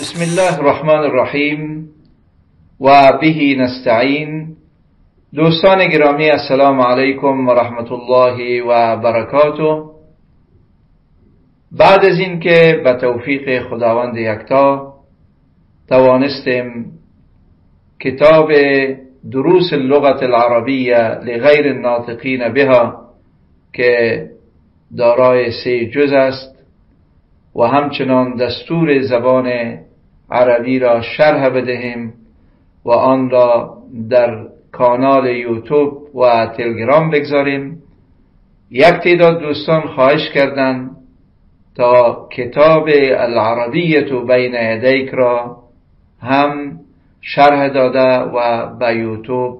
بسم الله الرحمن الرحیم و به نستعین. دوستان گرامی، السلام علیکم و رحمت الله و برکاته. بعد از این که به توفیق خداوند یکتا توانستیم کتاب دروس اللغة العربیه لغیر الناطقین بها که دارای 3 جزء است و همچنان دستور زبان عربی را شرح بدهیم و آن را در کانال یوتیوب و تلگرام بگذاریم، یک تعداد دوستان خواهش کردند تا کتاب العربیة بین یدیک را هم شرح داده و به یوتیوب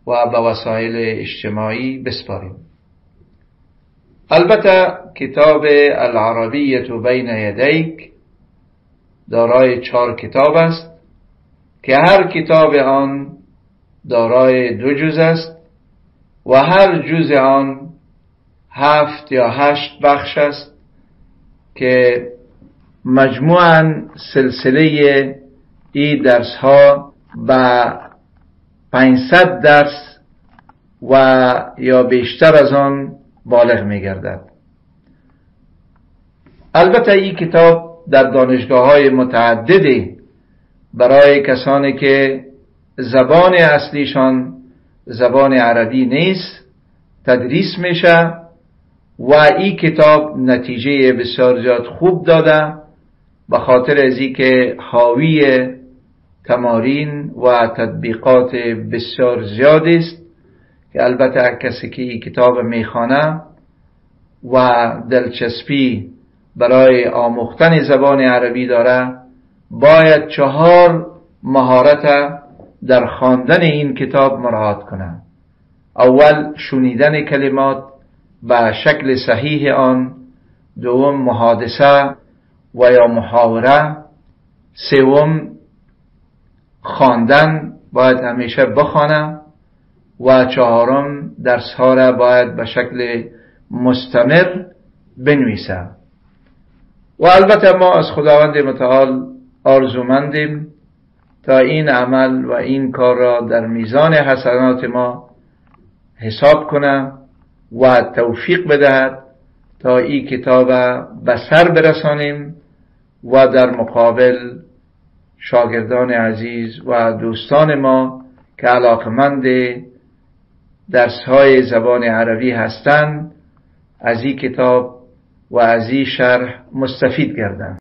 و به وسایل اجتماعی بسپاریم. البته کتاب العربیة بین یدیک دارای 4 کتاب است که هر کتاب آن دارای 2 جزء است و هر جزء آن 7 یا 8 بخش است که مجموعاً سلسله این درس ها به 500 درس و یا بیشتر از آن بالغ می گردد. البته این کتاب در دانشگاه های متعددی برای کسانی که زبان اصلیشان زبان عربی نیست تدریس میشه و این کتاب نتیجه بسیار زیاد خوب داده به خاطر از این که حاوی تمارین و تطبیقات بسیار زیاد است که البته کسی که این کتاب میخوانه و دلچسپی برای آموختن زبان عربی داره باید 4 مهارت در خواندن این کتاب مراعات کنه. اول شنیدن کلمات به شکل صحیح آن، دوم محادثه و یا محاوره، سوم خواندن باید همیشه بخوانه و 4م درس ها را باید به شکل مستمر بنویسه. و البته ما از خداوند متعال آرزومندیم تا این عمل و این کار را در میزان حسنات ما حساب کنه و توفیق بدهد تا این کتاب به سر برسانیم و در مقابل شاگردان عزیز و دوستان ما که علاقمند درس‌های زبان عربی هستند از این کتاب و از این شرح مستفید گردند.